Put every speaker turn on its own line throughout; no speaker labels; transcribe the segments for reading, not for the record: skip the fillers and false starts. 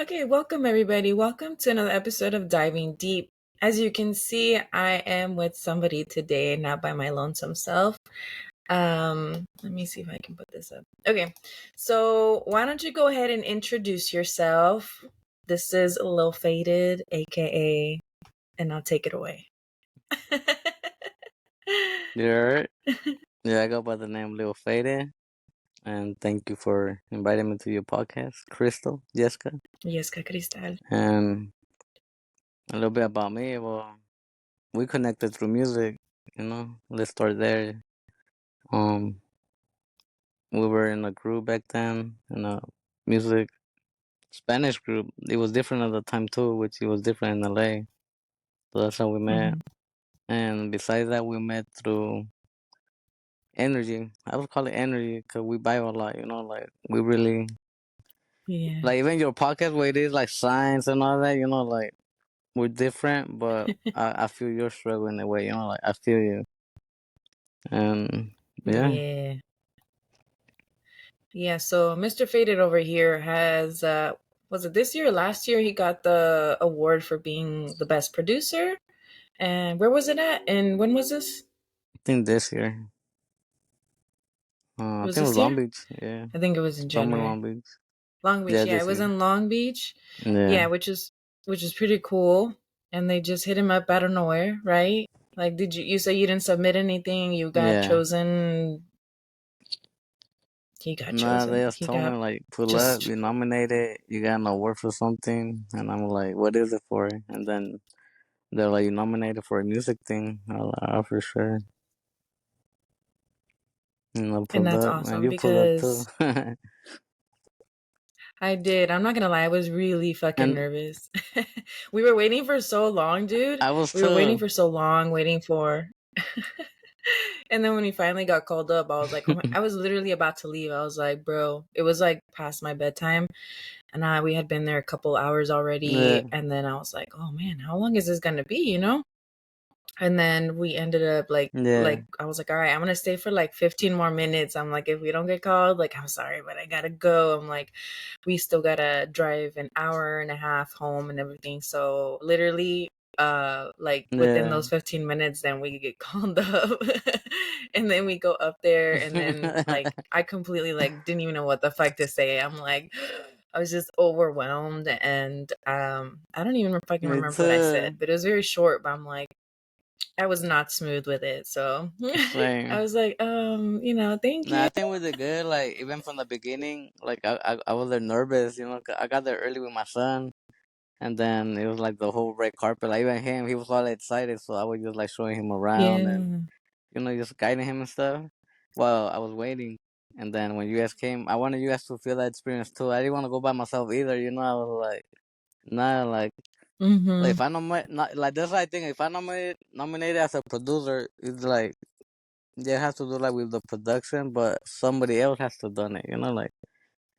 Okay, welcome everybody. Welcome to another episode of Diving Deep. As you can see, I am with somebody today, not by my lonesome self. Let me see if I can put this up. Okay, so why don't you go ahead and introduce yourself? This is Lil Faded, aka, and I'll take it away.
You're Yeah, I go by the name Lil Fade, and thank you for inviting me to your podcast, Crystal, Jessica.
Yes, Cristal.
And a little bit about me. Well, we connected through music. Let's start there. Um, we were in a group back then, in a music Spanish group. It was different at the time too, which it was different in LA. So that's how we met.
Mm-hmm.
And besides that, we met through energy. I would call it energy because we vibe a lot. Like we really
Yeah.
like even your podcast where it is like science and all that, like we're different, but I feel your struggle in a way, like I feel you. And yeah,
Yeah. Yeah, so Mr. Faded over here has was it this year or last year he got the award for being the best producer? And where was it at? And when was this?
I think this year,
It
I
was
think it
this
was
year?
Long Beach. Yeah,
I think it was in
somewhere in
January.
Long Beach.
Long Beach,
Yeah,
yeah, it
this
was
year.
in Long Beach.
Yeah,
Yeah, which is pretty cool. And they just hit him up out of nowhere, right? Like did you say you didn't submit anything, you got
yeah.
chosen, he got
Nah, they
chosen.
just
He
told me
got
like pull up,
just
you nominated, you got an award for something, and I'm like, what is it for? And then they're like, you nominated for a music thing. I was like, oh, for sure. And I
and
pulled
that's
up, and
awesome
you pulled up too.
because I did. I'm not gonna lie, I was really fucking
And
nervous. We were waiting for so long, dude.
I was
We were waiting
too.
for so long, waiting for. And then when we finally got called up, I was like, oh my, I was literally about to leave. I was like, bro, it was like past my bedtime, and we had been there a couple hours already.
Yeah,
And then I was like, oh man, how long is this gonna be? And then we ended up like
yeah.
I was like, all right, I'm gonna stay for like 15 more minutes. I'm like, if we don't get called, like I'm sorry, but I gotta go. I'm like, we still gotta drive an hour and a half home and everything. So literally, like within
Yeah.
those 15 minutes, then we get called up, and then we go up there, and then like I completely like didn't even know what the fuck to say. I'm like. I was just overwhelmed, and I don't even fucking
Me
remember what I said,
too.
but it was very short. But I'm like, I was not smooth with it. So I
Same.
was like, thank
Nah,
you.
I think we did good. Like even from the beginning, like I was there nervous. 'Cause I got there early with my son, and then it was like the whole red carpet. Like even him, he was all excited. So I was just like showing him around and
Yeah.
just guiding him and stuff while I was waiting. And then when you guys came, I wanted you guys to feel that experience too. I didn't want to go by myself either. I was like, nah, like
Mm-hmm.
if I nominate, not like that's what I think. If I nominated as a producer, it's like they have to do like with the production, but somebody else has to done it. Like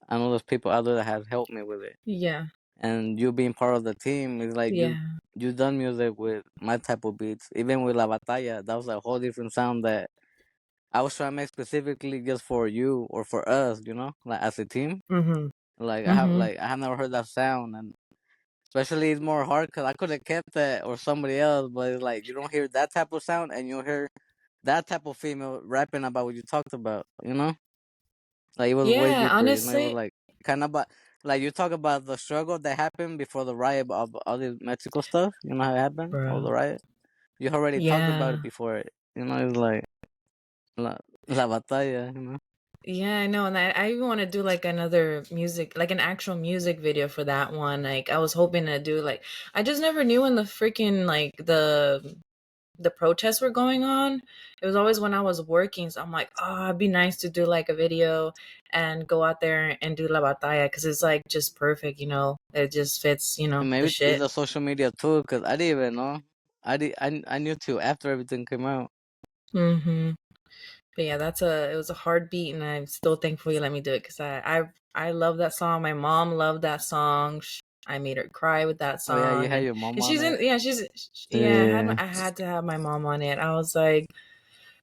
I know there's people out there that have helped me with it,
Yeah.
and you being part of the team is like
Yeah.
you done music with my type of beats. Even with La Batalla, that was a whole different sound that I was trying to make specifically just for you or for us. Like as a team.
Mm-hmm.
Like
Mm-hmm.
I have never heard that sound, and especially it's more hard because I could have kept that or somebody else, but it's like you don't hear that type of sound, and you hear that type of female rapping about what you talked about. Like it was way
Yeah.
deeper. It was
Honestly.
like kind of about like you talk about the struggle that happened before the riot of all this Mexico stuff. You know how it happened, all
Bro.
the riot. You already talked about it
Yeah.
before. It's like la batalla.
Yeah, I know. And I even want to do like another music, like an actual music video for that one. Like I was hoping to do like I just never knew when the freaking like the protests were going on. It was always when I was working. So I'm like, oh, it'd be nice to do like a video and go out there and do La Batalla because it's like just perfect, It just fits,
And
the
maybe it's
shit.
the social media too, cause I didn't even know. I knew too after everything came out.
Mm-hmm. But yeah, it was a hard beat, and I'm still thankful you let me do it because I love that song. My mom loved that song. I made her cry with that
Oh yeah, you
song,
had
and,
your mom
and
on
she's in
it.
yeah yeah
Yeah.
I had to have my mom on it. I was like,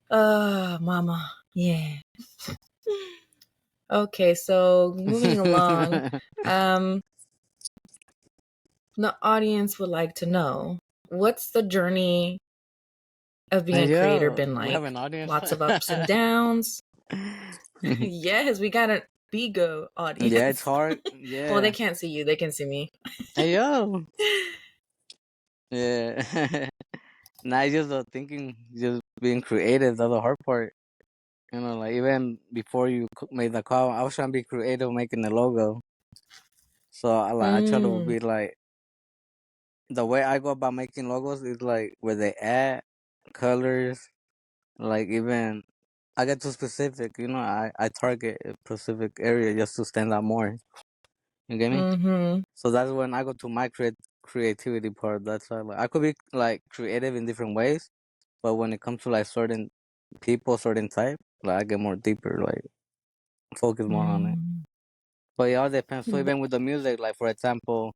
mama, yeah. Okay, so moving along. Um, The audience would like to know, what's the journey of being a creator
Yeah,
been
we have
like?
an audience.
Lots of ups and downs. Yes, we got a Bigo
Yeah, it's
audience.
hard.
Well, they
Yeah.
can't see you, they can see me.
Hey yo. Yeah. Nah, it's just thinking, just being creative. That's the hard part. You know, like even before you made the call, I was trying to be creative making the logo. So I try to
Mm,
be like the way I go about making logos is like where they at colors, like even I get too specific. You know, I target a specific area just to stand out more. You get me?
mm-hmm,
So that's when I go to my creativity part. That's why like, I could be like creative in different ways, but when it comes to like certain people, certain type, like I get more deeper, like focus more on it.
mm.
But it all depends. So
Wh-
even with the music, like for example,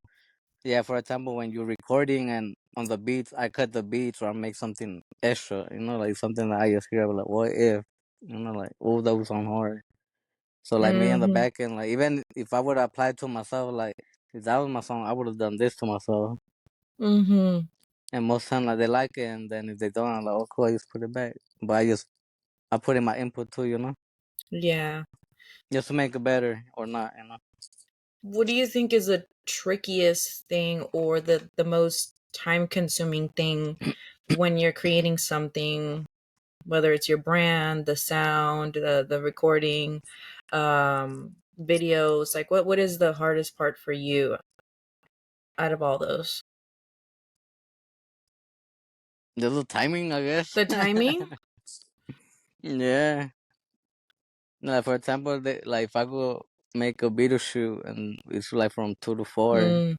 yeah, for example, when you're recording and on the beats, I cut the beats or I make something extra, you know, like something that I just hear, like, what if, you know, like, oh, that was on hard. So, like, me in the
Mhm,
back end, like, even if I would apply it to myself, like, if that was my song, I would have done this to myself.
mhm.
And most time, like, they like it, and then if they don't, I'm like, oh, cool, I just put it back. But I put in my input too, you know,
Yeah.
just to make it better or not, you know.
What do you think is the trickiest thing or the most time consuming thing when you're creating something, whether it's your brand, the sound, the recording, videos? Like what is the hardest part for you out of all those?
Just the timing, I guess.
The timing?
Yeah. Like for example, like if I go make a video shoot and it's like from 2 to 4,
Mm,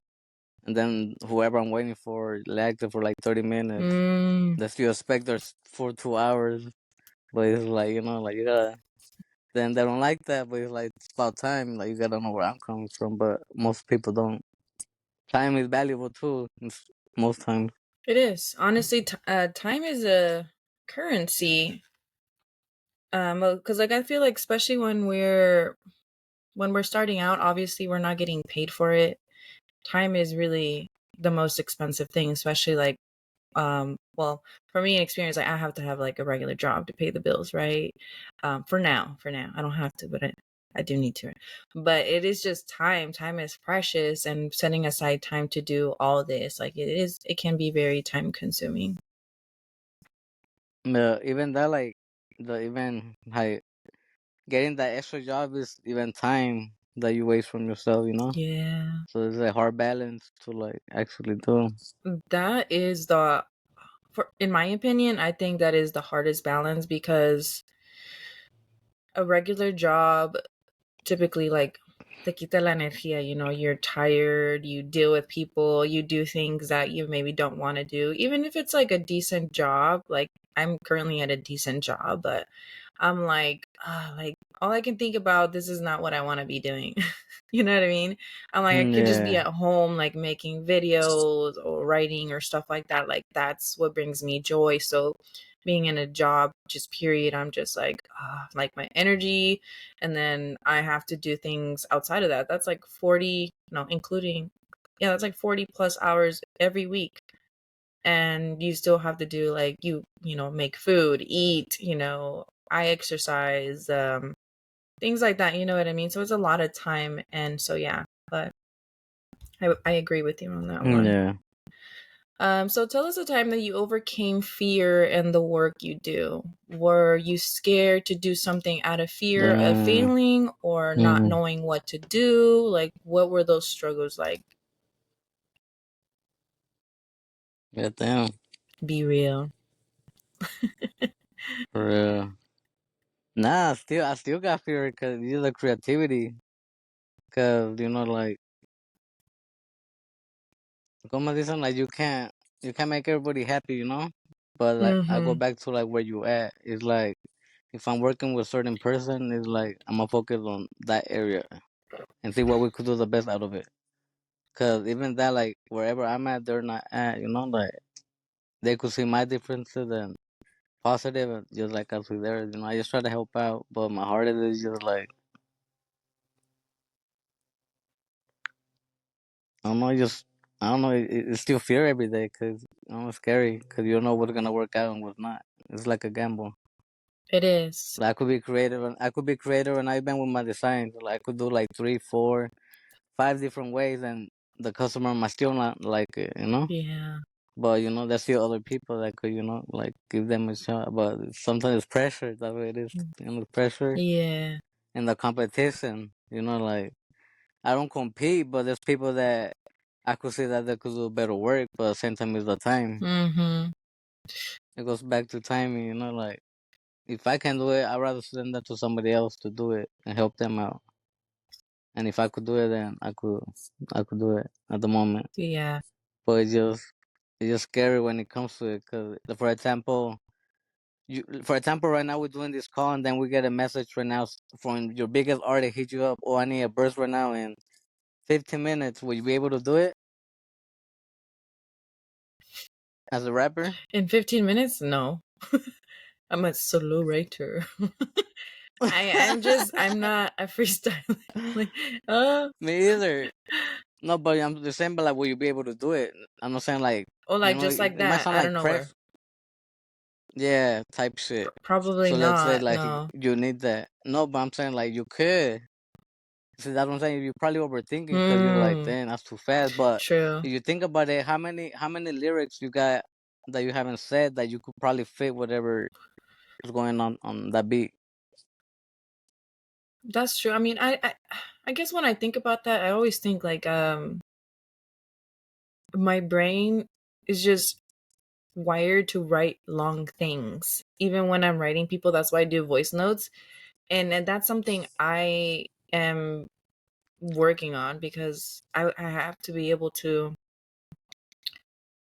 and then whoever I'm waiting for lagged it for like 30 minutes.
mm.
That's you expect there's for 2 hours, but it's like you know, like you gotta. Then they don't like that, but it's like it's about time. Like you gotta know where I'm coming from, but most people don't. Time is valuable too. Most times.
It is. Honestly, time is a currency. Because like I feel like especially when we're starting out, obviously we're not getting paid for it. Time is really the most expensive thing, especially like well, for me in experience, like I have to have like a regular job to pay the bills, right? For now. I don't have to, but I do need to. But it is just time. Time is precious and setting aside time to do all this, like it can be very time consuming.
Even that, like the even like getting that extra job is even time that you waste from yourself. You know.
Yeah.
So it's a hard balance to like actually do.
That is the for in my opinion, I think that is the hardest balance because a regular job typically like te quita la energía, you know, you're tired, you deal with people, you do things that you maybe don't want to do. Even if it's like a decent job, like I'm currently at a decent job, but I'm like all I can think about, this is not what I want to be doing. You know what I mean? I'm like, I could just be
Yeah,
at home, like making videos or writing or stuff like that. Like, that's what brings me joy. So, being in a job, just period, I'm just like my energy. And then I have to do things outside of that. That's like 40, no, including, yeah, that's like 40 plus hours every week. And you still have to do like, you know, make food, eat, you know, I exercise, things like that, you know what I mean? So it's a lot of time. And so, yeah, but I agree with you on that one.
yeah.
So tell us a time that you overcame fear in the work you do. Were you scared to do something out of fear of
Uh,
failing or not
mm,
knowing what to do? Like, what were those struggles like?
yeah, damn,
Be real.
for real. Nah, I still got fear because you the creativity. Cause you know, like, como dicen, like you can't make everybody happy, you know. But like, I go
Mm-hmm.
back to like where you at. It's like if I'm working with certain person, it's like I'm gonna focus on that area and see what we could do the best out of it. Cause even that, like, wherever I'm at, they're not at, you know, like they could see my differences and positive, and just like us with theirs. You know, I just try to help out, but my heart is just like I don't know, just. I don't know. It's still fear every day because it's scary because you don't know what's gonna work out and what's not. It's like a gamble.
It is.
Like I could be creative, and I could be creative, and I've been with my designs. Like I could do like three, four, five different ways, and the customer might still not like it.
Yeah.
But there's still other people that could like give them a shot. But sometimes it's pressure. That's what it is. Pressure
Yeah.
and the competition. Like I don't compete, but there's people that I could say that they could do better work, but at the same time it's the time.
Mm-hmm.
It goes back to timing, like if I can do it, I'd rather send that to somebody else to do it and help them out. And if I could do it, then I could do it at the moment.
Yeah.
But it's just scary when it comes to it, because for example, right now we're doing this call, and then we get a message right now from your biggest artist hit you up. Oh, I need a burst right now in 15 minutes. Will you be able to do it as a rapper?
In 15 minutes? No. I'm a solo writer. I'm not a freestyler. Like, uh,
Me either. No, but I'm the same. But like, will you be able to do it? I'm not saying like
or like just
it,
like
it might
that
sound
out of
like
nowhere.
press, yeah, type shit.
Probably
So let's say
not.
like
No.
you need that. No, but I'm saying like you could. See, that's what I'm saying. You're probably overthinking because you're like,
Hmm.
damn, that's too fast. But
True.
if you think about it, how many lyrics you got that you haven't said that you could probably fit whatever is going on that beat?
That's true. I mean, I guess when I think about that, I always think like my brain is just wired to write long things. Even when I'm writing people, that's why I do voice notes. And that's something I am working on because I have to be able to,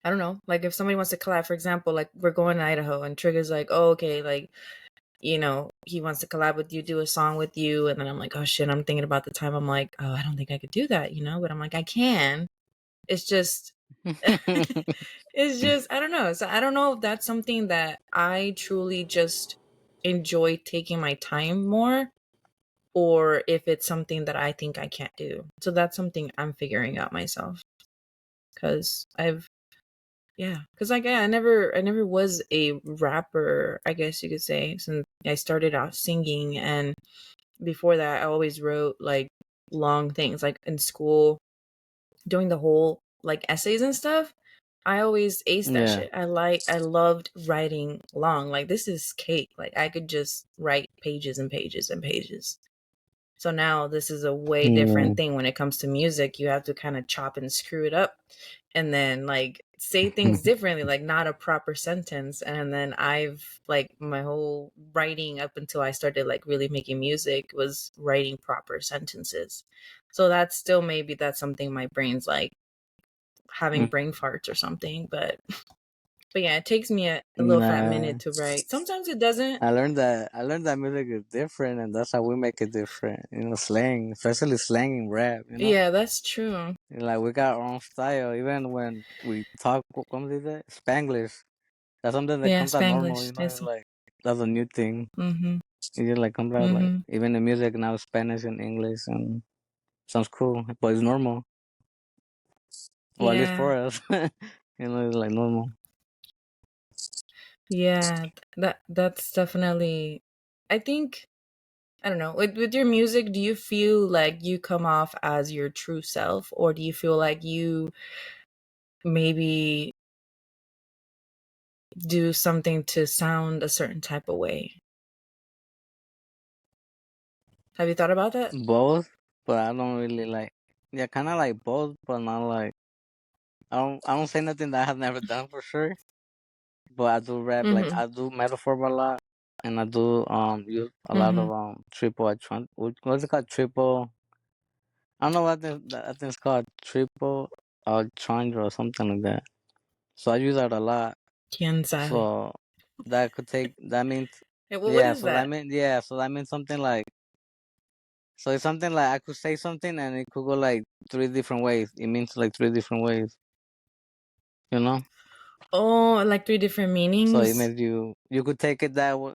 I don't know, like if somebody wants to collab, for example, like we're going to Idaho and Trigger's like, oh, okay, like, he wants to collab with you, do a song with you. And then I'm like, oh shit, I'm thinking about the time. I'm like, oh, I don't think I could do that, but I'm like, I can. It's just, it's just, I don't know. So I don't know if that's something that I truly just enjoy taking my time more or if it's something that I think I can't do. So that's something I'm figuring out myself because because like yeah, I never was a rapper, I guess you could say, since I started out singing, and before that I always wrote like long things, like in school doing the whole like essays and stuff. I always aced that
Yeah.
shit. I loved writing long. Like this is cake. Like I could just write pages and pages and pages. So now this is a way
Yeah.
different thing when it comes to music. You have to kind of chop and screw it up and then like say things differently, like not a proper sentence. And then I've like my whole writing up until I started like really making music was writing proper sentences. So that's still maybe that's something my brain's like having brain farts or something, but yeah, it takes me a little fat
Nah.
minute to write. Sometimes it doesn't.
I learned that music is different, and that's how we make it different. Slang, especially slang in rap.
Yeah, that's true.
Like we got our own style. Even when we talk, ¿cómo se dice? Spanglish. That's something that
Yeah,
comes out normal.
Spanglish.
It's like that's a new thing.
Mhm.
It just like comes out like
Mhm.
even the music now is Spanish and English, and sounds cool, but it's normal. Well, at least
Yeah.
for us, it's like normal.
Yeah, that's definitely, I think, I don't know. With your music, do you feel like you come off as your true self or do you feel like you maybe do something to sound a certain type of way? Have you thought about that?
Both, but I don't really like. Yeah, kind of like both, but not like. I don't say nothing that I have never done for sure. But I do rap, like
Mhm.
I do metaphor a lot, and I do use a lot of
Mhm.
triple. What's it called? Triple. I don't know what I think it's called triple Chandra or something like that. So I use that a lot.
Quién sabe.
So that could take. That means
Hey, well, what
yeah.
is
So that
that?
means yeah. So that means something like. So it's something like I could say something and it could go like three different ways. It means like three different ways. You know.
Oh, like three different
So it
meanings?
means you could take it that way.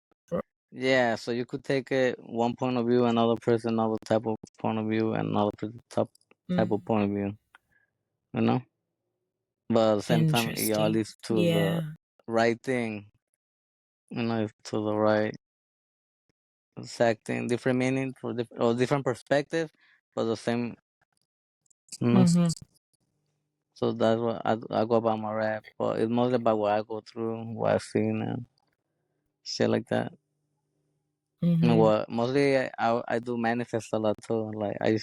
Yeah, so you could take it one point of view, another person, another type of point of view, and another type of
Mm.
point of view. You know? but at the same time, it all
Interesting.
leads to the
Yeah.
right thing. To the right exact thing, different meaning for or different perspective, but the same. You know,
Mhm.
so that's what I go about my rap, but it's mostly about what I go through, what I've seen, and shit like that. And
Mhm.
what mostly I do manifest a lot too. Like I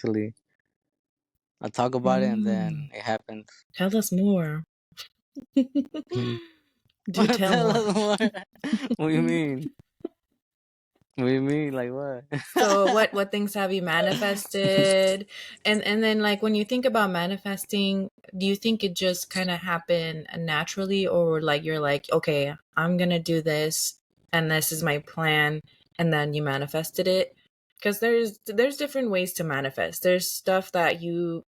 talk about it and
Mm.
then it happens.
Tell us more. Do tell
Tell
more.
us more. What do you mean? What do you mean? Like what?
So what things have you manifested? And then like when you think about manifesting, do you think it just kind of happened naturally, or like you're like, okay, I'm going to do this and this is my plan, and then you manifested it? Because there's different ways to manifest. There's stuff that you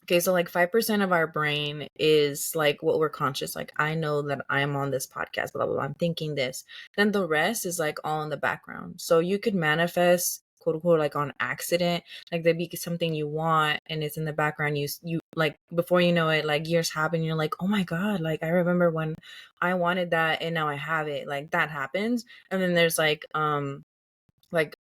Okay, so like 5% of our brain is like what we're conscious. Like, I know that I'm on this podcast, blah, blah, blah. I'm thinking this. Then the rest is like all in the background. So you could manifest, quote unquote, like on accident. Like, there'd be something you want and it's in the background. You like, before you know it, like years happen. You're like, oh my God, like, I remember when I wanted that and now I have it. Like, that happens. And then there's like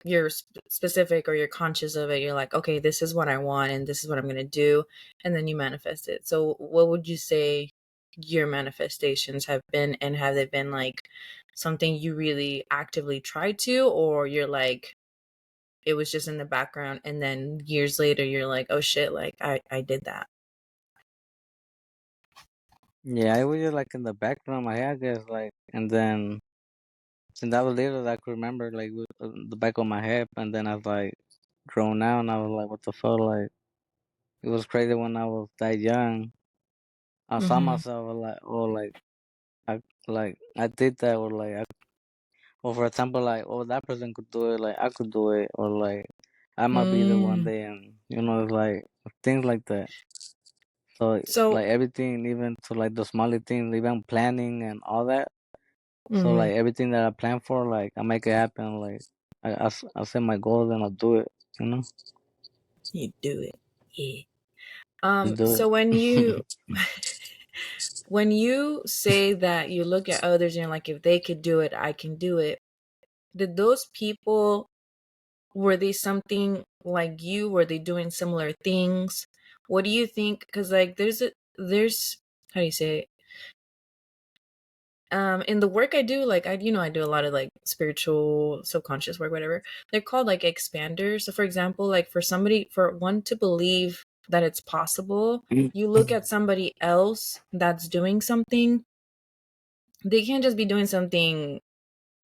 you're specific or you're conscious of it. You're like, okay, this is what I want and this is what I'm going to do, and then you manifest it. So what would you say your manifestations have been, and have they been like something you really actively tried to, or you're like, it was just in the background and then years later you're like, oh shit, like I did that?
Yeah, I was just like in the background of my head, I guess, like, and then since I was little, I could remember like with the back of my head, and then I was like grown out, and I was like, what the fuck, like it was crazy when I was that young. I saw
Mm-hmm.
myself like, oh, like I did that, or like, or for example, like, oh, that person could do it, like I could do it, or like I might be there one
Mm.
day, and it's like things like that. So
So
like everything, even to like the smaller things, even planning and all that. So
mm-hmm.
like everything that I plan for, like I make it happen. Like I set my goals and I do it. You know,
You do it. Yeah.
I do
So when
it.
you when you say that you look at others and you're like, if they could do it, I can do it. Did those people, were they something like you? Were they doing similar things? What do you think? Because like there's how do you say it? In the work I do, like I do a lot of like spiritual subconscious work, whatever. They're called like expanders. So for example, like for one to believe that it's possible, you look at somebody else that's doing something. They can't just be doing something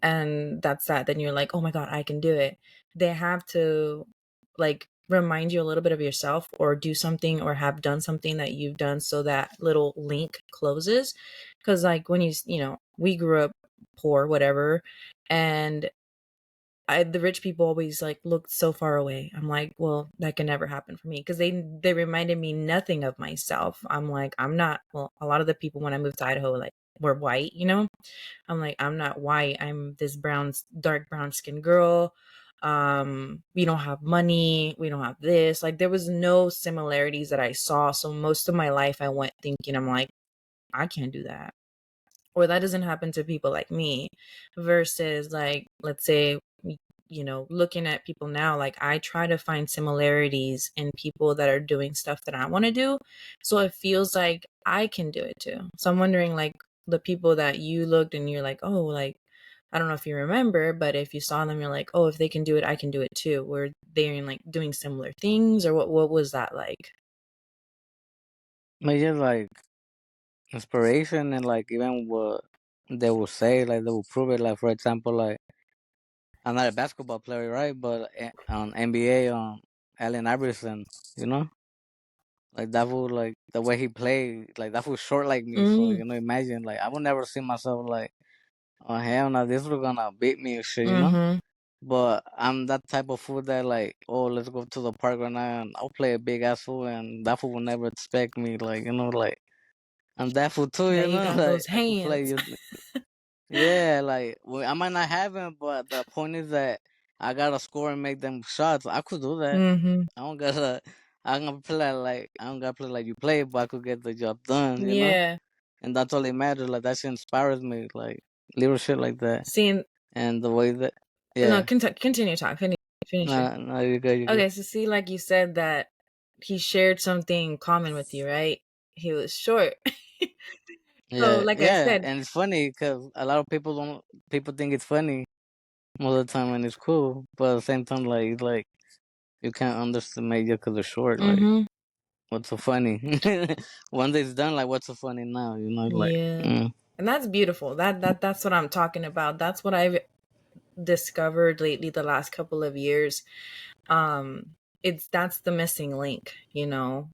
and that's that. Then you're like, oh my God, I can do it. They have to like remind you a little bit of yourself, or do something or have done something that you've done, so that little link closes. Because like when we grew up poor, whatever, and the rich people always like looked so far away. I'm like, well, that can never happen for me, because they reminded me nothing of myself. I'm like, I'm not. Well, a lot of the people when I moved to Idaho like were white, I'm like, I'm not white. I'm this dark brown skinned girl. We don't have money. We don't have this. Like, there was no similarities that I saw. So most of my life, I went thinking, I'm like, I can't do that, or that doesn't happen to people like me. Versus, like, let's say, looking at people now, like, I try to find similarities in people that are doing stuff that I want to do. So it feels like I can do it too. So I'm wondering, like, the people that you looked and you're like, oh, like, I don't know if you remember, but if you saw them, you're like, oh, if they can do it, I can do it too. Were they like doing similar things, or what was that like?
But just like inspiration and like even what they will say, like they will prove it. Like for example, like I'm not a basketball player, right? But on NBA, on Allen Iverson, you know, like that fool, like the way he played, like that fool short like me. So
Mm,
imagine, like I would never see myself like, oh hell no, this was gonna beat me or shit.
mm-hmm.
But I'm that type of fool that like, oh, let's go to the park right now and I'll play a big ass fool and that fool will never expect me. Like, like I'm that fool too,
Yeah, you got
like
those
I could play
hands.
just, yeah, like well, I might not have him, but the point is that I gotta score and make them shots. I could do that.
Mm-hmm.
I don't gotta. I'm gonna play like I don't gotta play like you play, but I could get the job done, you know.
Yeah.
And that's all it matters. Like that shit inspires me, like little shit like that.
Seeing
And the way that,
no,
yeah,
continue talk. Finish your.
no, no, you good, you good.
Okay, so see, like you said that he shared something in common with you, right? He was short. So,
Yeah,
like I
yeah,
said,
and it's funny because a lot of people don't. People think it's funny most of the time, and it's cool. But at the same time, like you can't underestimate just because they're short. Like,
mm-hmm.
what's so funny? Once it's done, like, what's so funny now? You know, like,
Yeah. And that's beautiful. That's what I'm talking about. That's what I've discovered lately the last couple of years. It's that's the missing link, you know.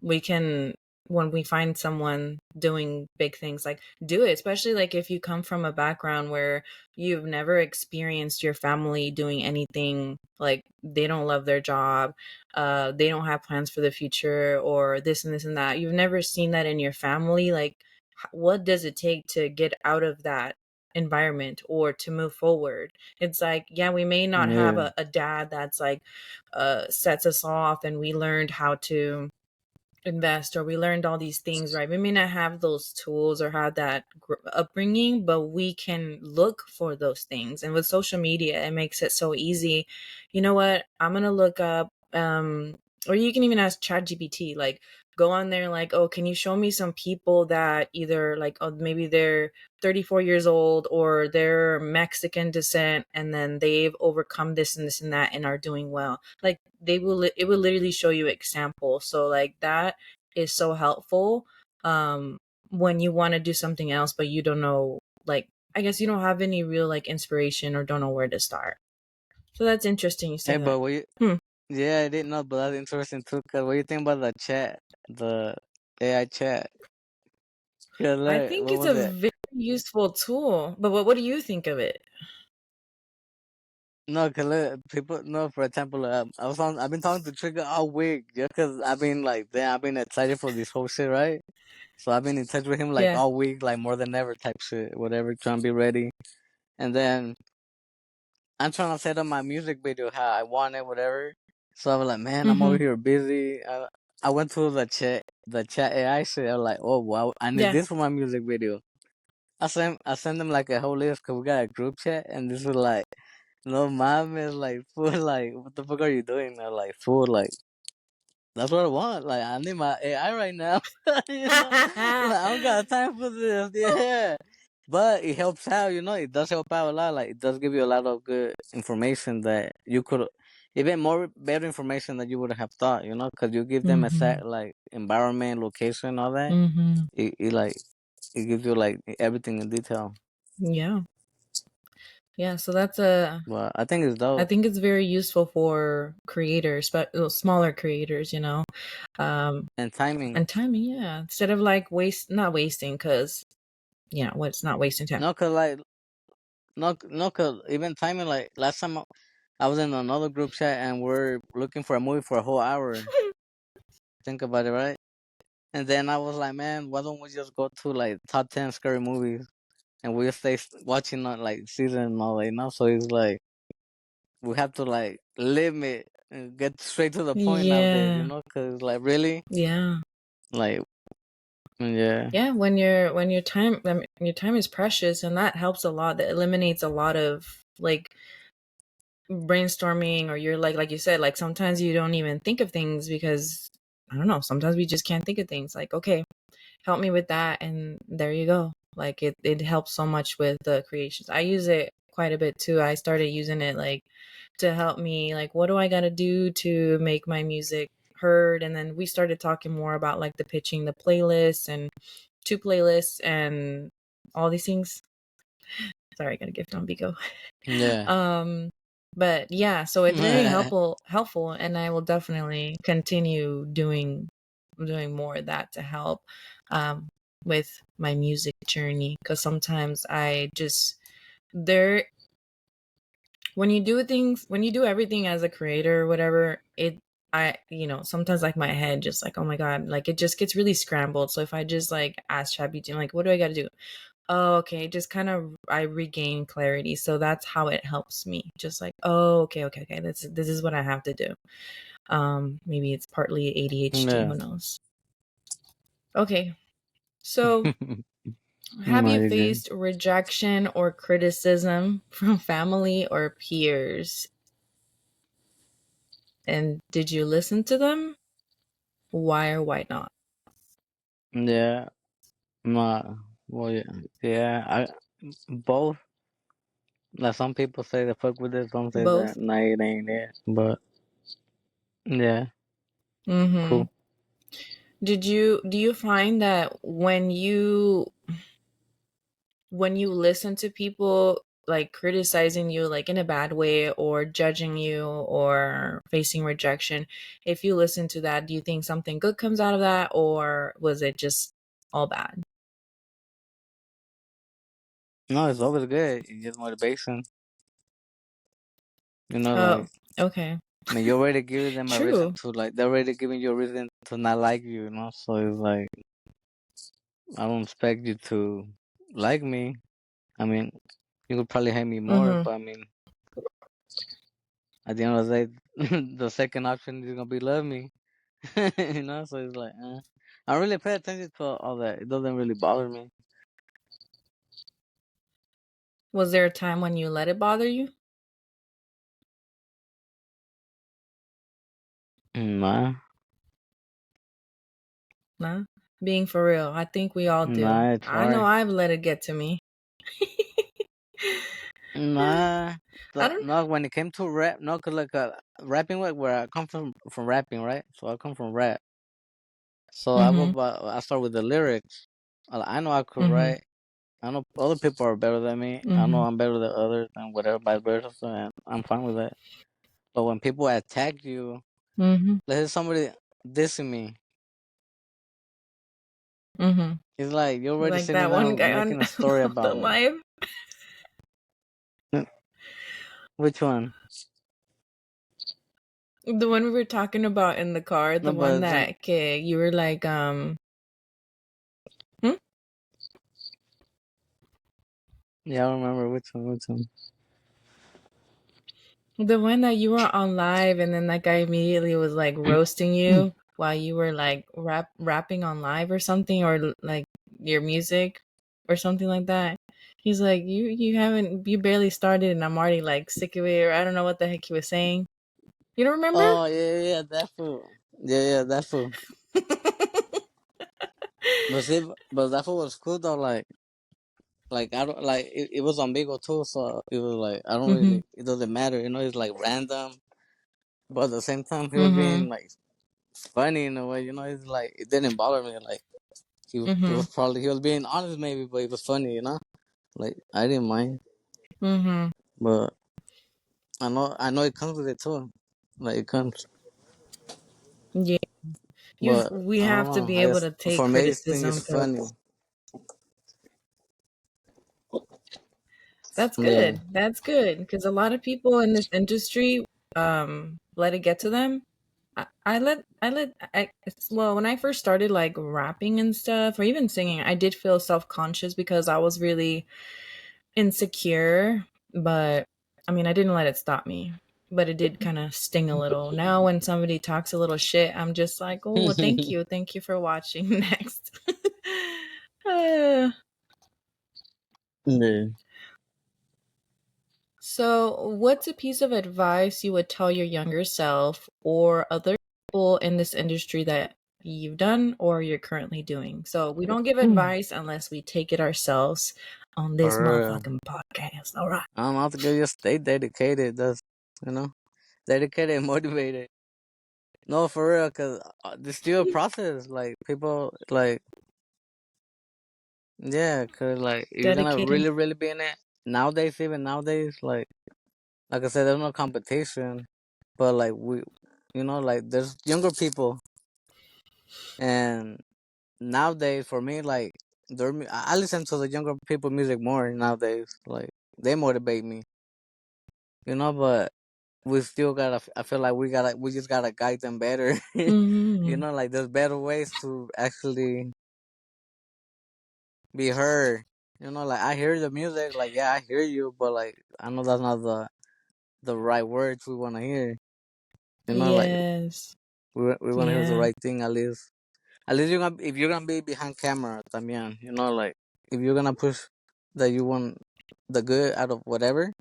We can when we find someone doing big things, like do it, especially like if you come from a background where you've never experienced your family doing anything, like they don't love their job, they don't have plans for the future, or this and this and that. You've never seen that in your family. Like what does it take to get out of that environment or to move forward? It's like, yeah, we may not have
yeah,
a dad that's like sets us off and we learned how to invest or we learned all these things, right? We may not have those tools or have that upbringing, but we can look for those things. And with social media, it makes it so easy. You know what? I'm going to look up, or you can even ask ChatGPT, like go on there, like, oh, can you show me some people that either like, oh, maybe they're 34 years old or they're Mexican descent and then they've overcome this and this and that and are doing well. Like it will literally show you examples. So like that is so helpful when you want to do something else but you don't know, like I guess you don't have any real like inspiration or don't know where to start. So that's interesting you
hey,
said that.
but what you?
Hmm.
Yeah, I didn't know, but that's interesting too. Cause what do you think about the chat, the AI chat? Yeah,
I
look,
think
what
it's
was
a
it?
very useful tool, but what do you think of it?
No, cause look, people. No, for example, I've been talking to Trigger all week, just cause I've been like, damn, I've been excited for this whole shit, right? So I've been in touch with him like
Yeah.
all week, like more than ever type shit, whatever, trying to be ready. And then I'm trying to set up my music video how I want it, whatever. So I was like, man, I'm over
Mm-hmm.
here busy. I went to the chat AI shit. I was like, oh wow, I need
Yeah.
this for my music video. I sent them like a whole list because we got a group chat, and this was like, no, mom is like, fool, like, what the fuck are you doing? They're like, fool, like, that's what I want. Like, I need my AI right now. You know, like, I don't got time for this. Yeah. But it helps out, you know, it does help out a lot. Like, it does give you a lot of good information that you could, even more better information that you would have thought, you know, because you give them a
Mm-hmm.
set, like, environment, location, all that.
Mm-hmm.
Like, it gives you, like, everything in detail.
Yeah. Yeah. So that's a
But I think it's
I
dope.
think it's very useful for creators, but smaller creators, you know. Um,
And timing.
and timing, yeah. Instead of like not wasting, because what's not wasting time.
No, cause like, no, cause even timing, like, last time I was in another group chat and we're looking for a movie for a whole hour. Think about it, right? And then I was like, man, why don't we just go to like top 10 scary movies and we'll stay watching on like season and all that, you know? So it's like, we have to like limit and get straight to the point nowadays, you
Yeah,
know? Cause like, really?
yeah,
Like, yeah.
yeah. When your time, I mean, your time is precious, and that helps a lot. That eliminates a lot of like brainstorming, or you're like you said, like sometimes you don't even think of things because I don't know. Sometimes we just can't think of things. Like, okay, help me with that, and there you go. Like it helps so much with the creations. I use it quite a bit too. I started using it like to help me, like what do I got to do to make my music heard. And then we started talking more about like the pitching the playlists and two playlists and all these things. Sorry, I got a gift on Bigo.
Yeah.
um but yeah, so it's very helpful, and I will definitely continue doing more of that to help um with my music journey, because sometimes I just there when you do everything as a creator or whatever, sometimes like my head just like, oh my god, like it just gets really scrambled. So if I just like ask ChatGPT, like what do I got to do? Oh, okay, just kind of I regain clarity. So that's how it helps me. Just like, oh, okay, this is what I have to do. Maybe it's partly ADHD,
Yeah.
who knows. Okay, so have
No,
you
you're good.
faced rejection or criticism from family or peers? And did you listen to them? Why or why not?
Yeah. No. Well, yeah. Yeah. Both. Like some people say the fuck with it, some say that
Both?
nah, it ain't it. But yeah,
Mm-hmm.
cool.
Do you find that when you listen to people like criticizing you like in a bad way or judging you or facing rejection, if you listen to that, do you think something good comes out of that, or was it just all bad?
No, it's always good. It's just motivation.
Oh,
Like
okay.
I mean, you're already giving them a reason
True.
to like. They're already giving you a reason to not like you. So it's like I don't expect you to like me. I mean, you could probably hate me more,
Mm-hmm.
but I mean, at the end of the day, the second option is gonna be love me. So it's like, I don't really pay attention to all that. It doesn't really bother me.
Was there a time when you let it bother you?
Nah,
Nah. Being for real, I think we all do.
nah, it's
I know
hard.
I've let it get to me.
Nah,
I don't.
no. When it came to rap, no, cause like rapping, like where I come from rapping, right? So I come from rap. So
Mm-hmm.
I start with the lyrics. I know I could
Mm-hmm.
write. I know other people are better than me. I know
Mm-hmm.
I'm better than others, and whatever, vice versa. And I'm fine with that. But when people attack you,
Mm-hmm.
let's say somebody dissing me,
Mm-hmm.
it's like you're already
Like
sitting
that one
down
guy on
making a story
the
about me.
live.
Which one?
The one we were talking about in the car,
No,
the one
but
that okay, you were like, hmm?
yeah, I don't remember which one. Which one?
The one that you were on live and then that guy immediately was like roasting you while you were like rapping on live or something, or like your music or something like that. He's like, you barely started and I'm already like sick of it, or I don't know what the heck he was saying. You don't remember?
Oh yeah, that fool. Yeah, that fool. But see, but that fool was cool though. Like I don't like it was on Bigo too, so it was like I don't
Mhm.
really. It doesn't matter, it's like random. But at the same time, he was being
Mhm.
like funny in a way. It's like it didn't bother me. Like it was
Mhm.
probably he was being honest maybe, but it was funny. Like I didn't mind,
Mhm.
but I know it comes with it too. Like it comes,
Yeah.
but
We
I don't
have to
know.
be
I
able
just
to take
for me, I just think it's
criticism
funny.
cuz that's
Yeah.
good. That's good because a lot of people in this industry let it get to them. Well, when I first started like rapping and stuff or even singing, I did feel self-conscious because I was really insecure, but I mean, I didn't let it stop me. But it did kind of sting a little. Now when somebody talks a little shit, I'm just like, "Oh, well, thank you. Thank you for watching." Next. Uh,
Yeah.
So, what's a piece of advice you would tell your younger self or other people in this industry that you've done or you're currently doing? So, we don't give advice unless we take it ourselves on this
For real.
motherfucking podcast. All right.
I don't have to go just stay dedicated. That's you know, dedicated and motivated. No, for real, cause it's still a process. Like people, like yeah, cause like you're gonna
Dedicated.
really, really be in it nowadays. Even nowadays, like I said, there's no competition, but like like there's younger people, and nowadays for me, like I listen to the younger people music more nowadays. Like they motivate me, but we still gotta. I feel like we just gotta guide them better.
Mm-hmm.
Like there's better ways to actually be heard. Like I hear the music, like yeah, I hear you, but like I know that's not the right words we want to hear. You know, like
Yes.
we want to hear the
Yeah.
right thing at least. At least you're gonna if you're gonna be behind camera, también. You know, like if you're gonna push that you want the good out of whatever.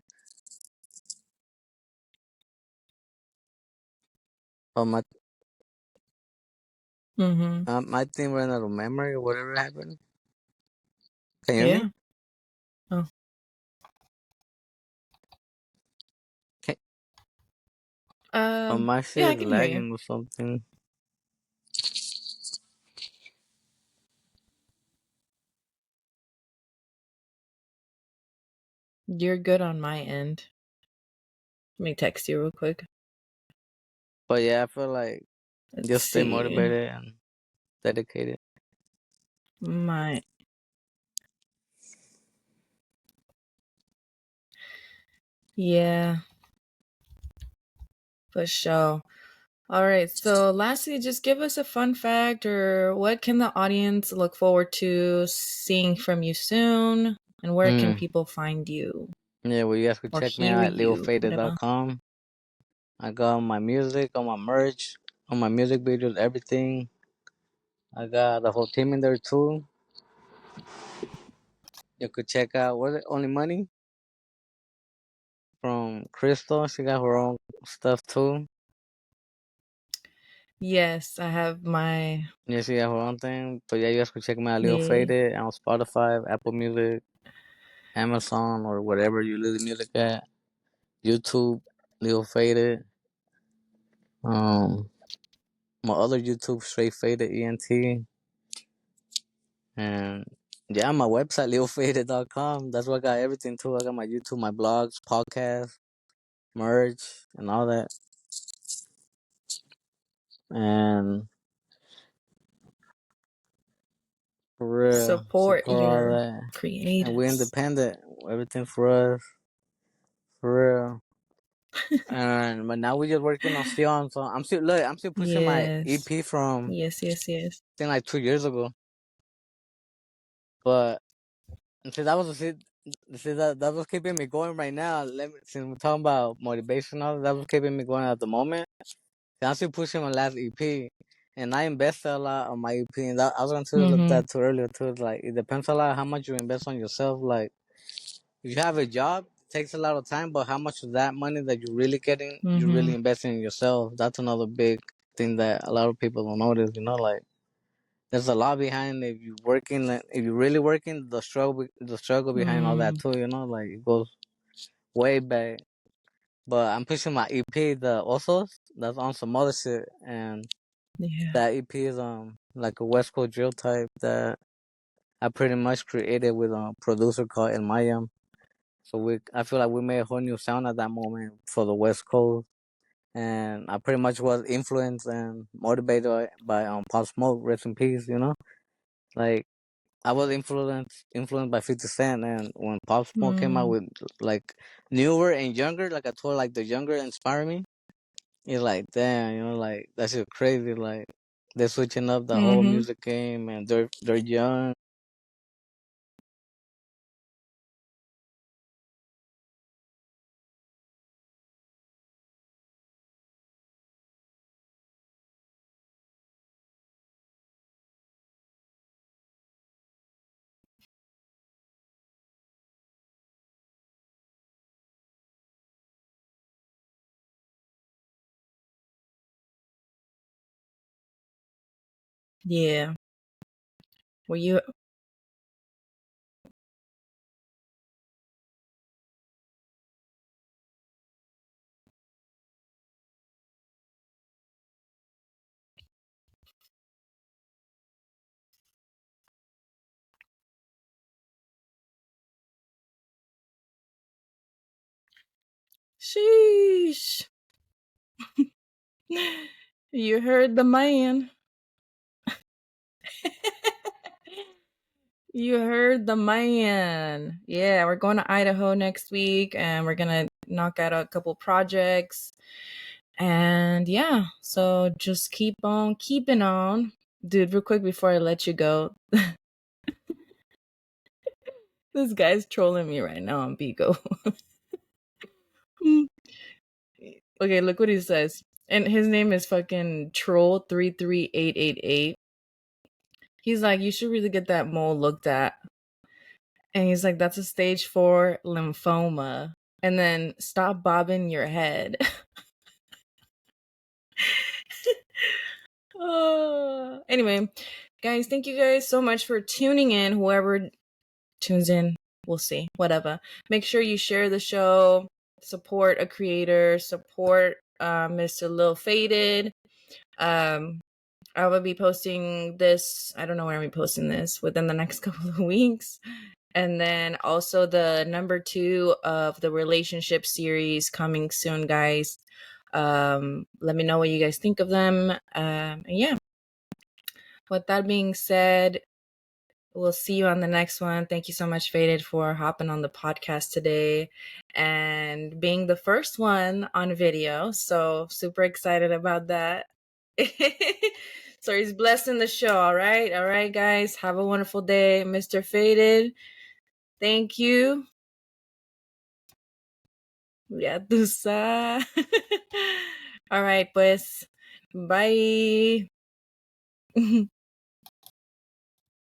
But
Mm-hmm.
my thing ran out of memory or whatever happened. Can you hear me?
Yeah. Oh.
Can, my shit
Yeah, I
is
can hear you.
lagging or something.
You're good on my end. Let me text you real quick.
But yeah, I feel like
Let's
just stay
see.
motivated and dedicated.
My yeah, for sure. All right. So, lastly, just give us a fun fact or what can the audience look forward to seeing from you soon? And where can
Mm.
people find you
Yeah, well, you guys could
or
check me
hear
out at
you? Whatever.
leofaded.com. I got my music, on my merch, on my music videos, everything. I got the whole team in there too. You could check out what is it, Only Money from Crystal. She got her own stuff too.
Yes, I have my.
Yeah, she got her own thing. But yeah, you guys could check me out Leo
Yeah.
Faded on Spotify, Apple Music, Amazon, or whatever you listen music at. YouTube, Leo Faded. Um, my other YouTube, Straight Faded ENT. And yeah, my website, leofaded.com. That's where I got everything too. I got my YouTube, my blogs, podcast, merch, and all that. And for real,
Support
support all
your
that. And we're
creatives.
independent. Everything for us. For real. And but now we're just working on still on. So I'm still pushing my
Yes.
EP from
Yes, yes, yes.
I think like 2 years ago. But since that was that was keeping me going right now. Since we're talking about motivational, that was keeping me going at the moment. I'm still pushing my last EP, and I invested a lot on my EP. And I was going to look
Mm-hmm.
that too earlier too. Like it depends a lot how much you invest on yourself. Like if you have a job, it takes a lot of time, but how much of that money that you're really getting, you're
Mm-hmm.
really investing in yourself. That's another big thing that a lot of people don't notice. You know, like there's a lot behind if you working, like, if you're really working, the struggle behind all that
Mm.
too. You know, like it goes way back. But I'm pushing my EP, the also that's on some other shit, and
Yeah.
that EP is like a West Coast drill type that I pretty much created with a producer called El Mayam. So I feel like we made a whole new sound at that moment for the West Coast, and I pretty much was influenced and motivated by Pop Smoke, rest in peace. You know, like I was influenced by 50 Cent, and when Pop Smoke came out
Mm.
with like newer and younger, like I told, like the younger inspire me. It's like damn, you know, like that shit crazy. Like they're switching up the whole
Mm-hmm.
music game, and they're young.
Yeah. Were you sheesh. You heard the man. You heard the man. Yeah, we're going to Idaho next week and we're going to knock out a couple projects. And yeah, so just keep on keeping on. Dude, real quick before I let you go, this guy's trolling me right now on Bigo. Okay, look what he says. And his name is fucking Troll33888. He's like, you should really get that mole looked at. And he's like, that's a stage 4 lymphoma. And then stop bobbing your head. Anyway, guys, thank you guys so much for tuning in. Whoever tunes in, we'll see. Whatever. Make sure you share the show, support a creator, support Mr. Lil Faded. I will be posting this. I don't know when I'll be posting this, within the next couple of weeks. And then also the number 2 of the relationship series coming soon, guys. Let me know what you guys think of them. And yeah. With that being said, we'll see you on the next one. Thank you so much, Faded, for hopping on the podcast today and being the first one on video. So super excited about that. So he's blessing the show. All right. All right, guys. Have a wonderful day. Mr. Faded, thank you. Ya tú sabes. All right, pues. Bye.